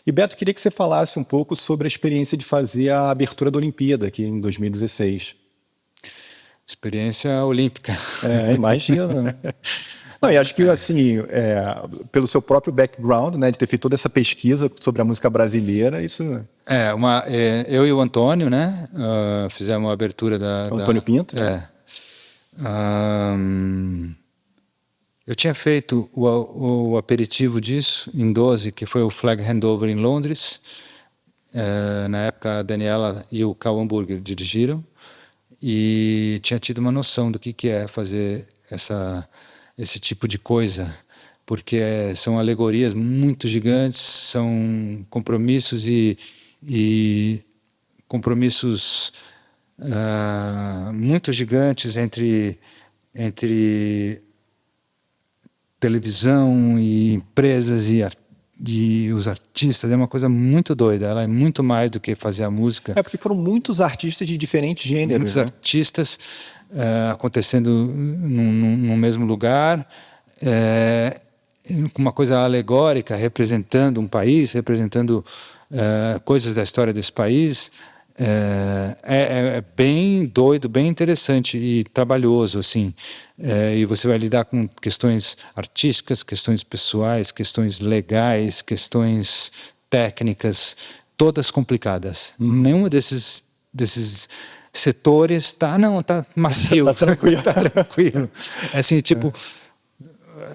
E Beto, queria que você falasse um pouco sobre a experiência de fazer a abertura da Olimpíada aqui em 2016. Experiência olímpica. Imagina. Não, e acho que, assim, pelo seu próprio background, né, de ter feito toda essa pesquisa sobre a música brasileira, isso... Eu e o Antônio, né, fizemos a abertura Antônio Pinto? Eu tinha feito o aperitivo disso em 12, que foi o Flag Handover em Londres. Na época, a Daniela e o Carl Hamburger dirigiram e tinha tido uma noção do que é fazer esse tipo de coisa, porque são alegorias muito gigantes, são compromissos e compromissos muito gigantes entre televisão e empresas e os artistas. É uma coisa muito doida. Ela é muito mais do que fazer a música. Porque foram muitos artistas de diferentes gêneros. Muitos artistas acontecendo no mesmo lugar, com uma coisa alegórica, representando um país, representando coisas da história desse país. É bem doido, bem interessante e trabalhoso, assim. E você vai lidar com questões artísticas, questões pessoais, questões legais, questões técnicas, todas complicadas. Nenhum desses setores está macio. Tá tranquilo. Tá tranquilo. Assim, tipo...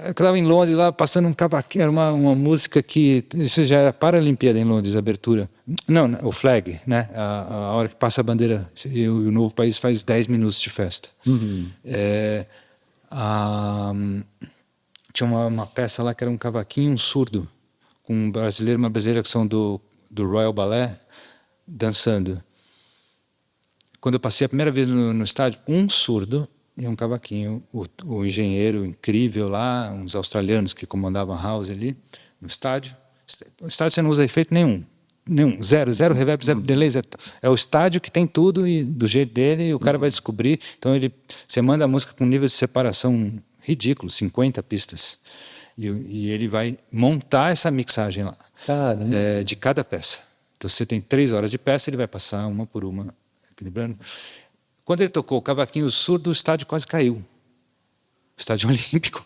Eu estava em Londres, lá passando um cavaquinho, era uma música que... Isso já era para a Olimpíada em Londres, a abertura. Não, o flag, né? A hora que passa a bandeira, e o novo país faz 10 minutos de festa. Tinha uma peça lá que era um cavaquinho e um surdo, com um brasileiro e uma brasileira que são do Royal Ballet, dançando. Quando eu passei a primeira vez no estádio, um surdo e um cavaquinho, o engenheiro incrível lá, uns australianos que comandavam a house ali no estádio. O estádio você não usa efeito nenhum, zero reverb, zero delay, é o estádio que tem tudo e do jeito dele, e o cara vai descobrir. Então você manda a música com um nível de separação ridículo, 50 pistas, e ele vai montar essa mixagem lá, de cada peça. Então você tem 3 horas de peça, ele vai passar uma por uma, equilibrando. Quando ele tocou o cavaquinho surdo, o estádio quase caiu. O estádio olímpico.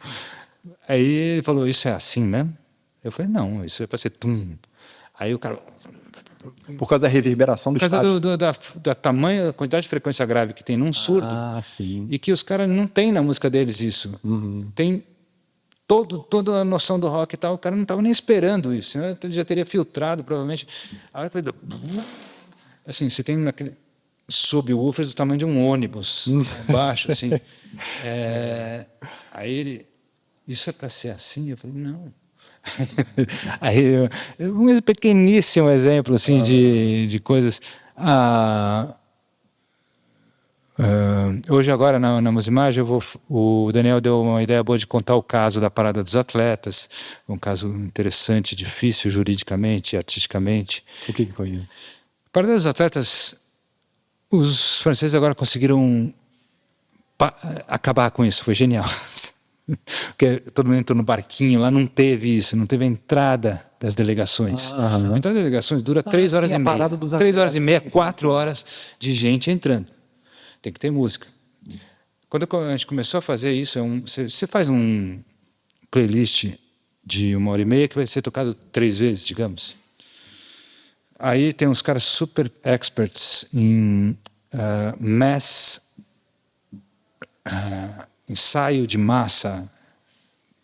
Aí ele falou, isso é assim mesmo? Eu falei, não, isso é para ser tum. Aí o cara... Por causa da reverberação do estádio? Por causa da tamanho, da quantidade de frequência grave que tem num surdo. Sim. E que os caras não têm na música deles isso. Tem toda a noção do rock e tal, o cara não estava nem esperando isso. Senão ele já teria filtrado, provavelmente. A hora que ele... Assim, você tem naquele... subwoofers do tamanho de um ônibus, baixo, assim. Aí ele, isso é para ser assim? Eu falei, não. Aí, um pequeníssimo exemplo, assim, de coisas. Hoje, agora, na Musimagem, o Daniel deu uma ideia boa de contar o caso da Parada dos Atletas, um caso interessante, difícil juridicamente, artisticamente. O que foi isso? A Parada dos Atletas... Os franceses agora conseguiram acabar com isso, foi genial. Porque todo mundo entrou no barquinho, lá não teve isso, não teve a entrada das delegações. A entrada das delegações dura 3 horas e meia. 3 horas e meia, 4 horas de gente entrando. Tem que ter música. Quando a gente começou a fazer isso, você faz um playlist de 1h30 que vai ser tocado 3 vezes, digamos. Aí tem uns caras super experts em ensaio de massa.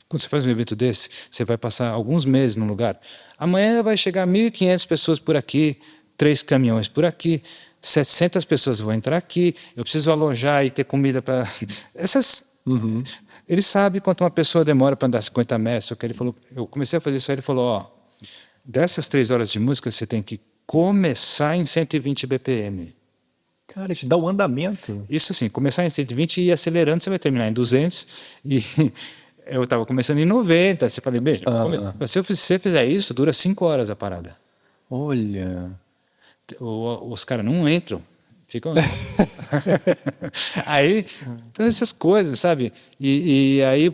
Quando você faz um evento desse, você vai passar alguns meses num lugar. Amanhã vai chegar 1.500 pessoas por aqui, 3 caminhões por aqui, 700 pessoas vão entrar aqui, eu preciso alojar e ter comida para... Ele sabe quanto uma pessoa demora para andar 50 metros. Só que ele falou, eu comecei a fazer isso, aí ele falou, dessas 3 horas de música, você tem que começar em 120 BPM. Cara, isso dá um andamento. Isso assim, começar em 120 e ir acelerando, você vai terminar em 200. E eu estava começando em 90. Você falei, beijo, se você fizer isso, dura 5 horas a parada. Olha... Os caras não entram. Ficam... Aí, então essas coisas, sabe? E aí,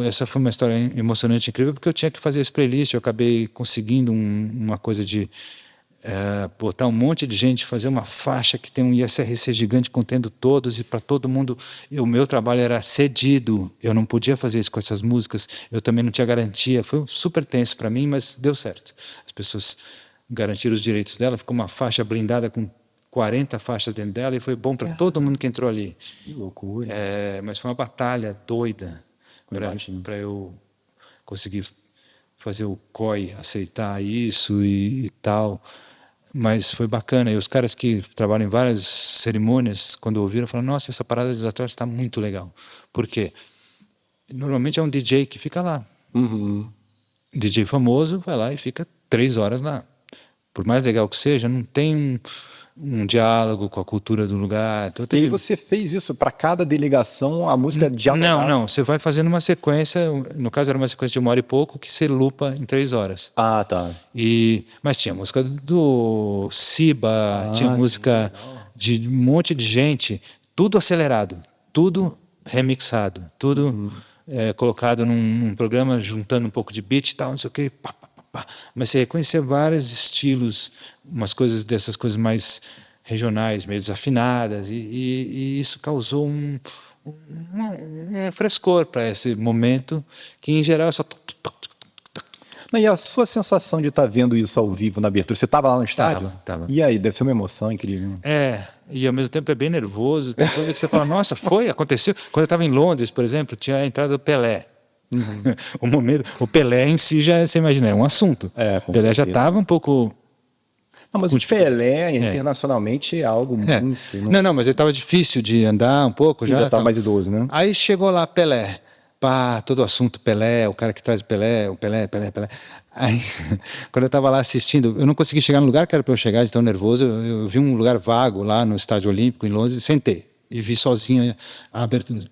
essa foi uma história emocionante, incrível, porque eu tinha que fazer esse playlist, eu acabei conseguindo uma coisa de botar um monte de gente, fazer uma faixa que tem um ISRC gigante contendo todos, e para todo mundo, o meu trabalho era cedido, eu não podia fazer isso com essas músicas, eu também não tinha garantia, foi super tenso para mim, mas deu certo. As pessoas garantiram os direitos dela, ficou uma faixa blindada com 40 faixas dentro dela, e foi bom para todo mundo que entrou ali. Que loucura. Mas foi uma batalha doida para eu conseguir fazer o COI aceitar isso e tal. Mas foi bacana. E os caras que trabalham em várias cerimônias, quando ouviram, falaram: nossa, essa parada dos atletas está muito legal. Por quê? Normalmente é um DJ que fica lá. DJ famoso vai lá e fica 3 horas lá. Por mais legal que seja, não tem um diálogo com a cultura do lugar. Então, E você fez isso para cada delegação, a música dialogava? Não. Você vai fazendo uma sequência, no caso era uma sequência de 1 hora e pouco, que você lupa em 3 horas. Ah, tá. Mas tinha música do Siba, tinha música de um monte de gente, tudo acelerado, tudo remixado, tudo colocado num programa, juntando um pouco de beat e tal, não sei o quê. Pá. Mas você reconhecia vários estilos, umas coisas dessas coisas mais regionais, meio desafinadas, e isso causou um frescor para esse momento, que em geral é só... E a sua sensação de estar vendo isso ao vivo na abertura? Você estava lá no estádio? Tava. E aí, deve ser uma emoção incrível. E ao mesmo tempo é bem nervoso. Tem coisa que você fala: nossa, aconteceu. Quando eu estava em Londres, por exemplo, tinha a entrada do Pelé. O Pelé em si já, você imagina, é um assunto. O Pelé já estava um pouco... Não, mas o Pelé internacionalmente é algo muito... Não, mas ele estava difícil de andar um pouco. Sim, já estava mais idoso, né? Aí chegou lá Pelé. Todo o assunto Pelé, o cara que traz o Pelé. Aí, quando eu estava lá assistindo, eu não consegui chegar no lugar que era para eu chegar, de tão nervoso. Eu vi um lugar vago lá no Estádio Olímpico, em Londres, sentei e vi sozinho a abertura.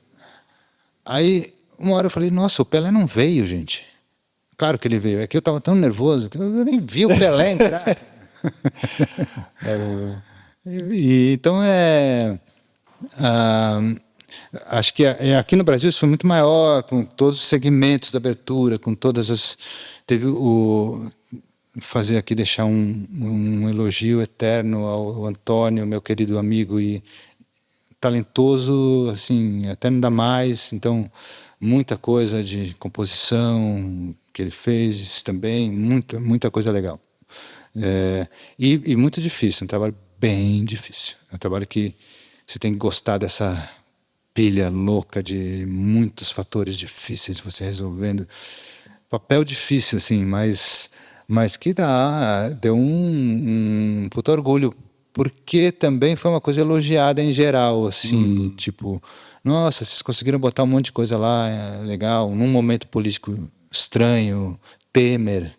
Aí, uma hora eu falei: nossa, o Pelé não veio, gente. Claro que ele veio. É que eu estava tão nervoso que eu nem vi o Pelé entrar. Então acho que aqui no Brasil isso foi muito maior, com todos os segmentos da abertura, com todas as... Teve fazer aqui, deixar um elogio eterno ao Antônio, meu querido amigo e talentoso, assim, até não dá mais. Então, muita coisa de composição que ele fez também, muita coisa legal. E muito difícil, um trabalho bem difícil. É um trabalho que você tem que gostar dessa pilha louca de muitos fatores difíceis, você resolvendo. Papel difícil, assim, mas que deu um puto orgulho, porque também foi uma coisa elogiada em geral, assim, tipo, nossa, vocês conseguiram botar um monte de coisa lá, legal, num momento político estranho, Temer,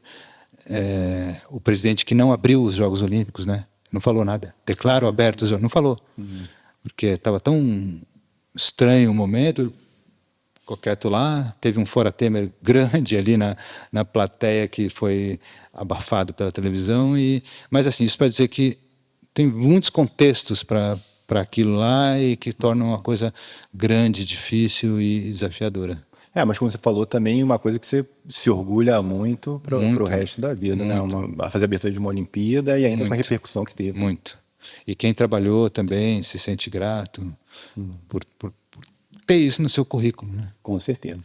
o presidente que não abriu os Jogos Olímpicos, né? Não falou nada, declaro abertos, não falou, porque estava tão estranho o momento, ficou quieto lá, teve um fora Temer grande ali na plateia que foi abafado pela televisão, mas assim, isso para dizer que tem muitos contextos para aquilo lá e que tornam uma coisa grande, difícil e desafiadora. Mas como você falou também, uma coisa que você se orgulha muito para o resto da vida, né? Fazer a abertura de uma Olimpíada e ainda com a repercussão que teve. Muito. E quem trabalhou também se sente grato por ter isso no seu currículo, né? Com certeza.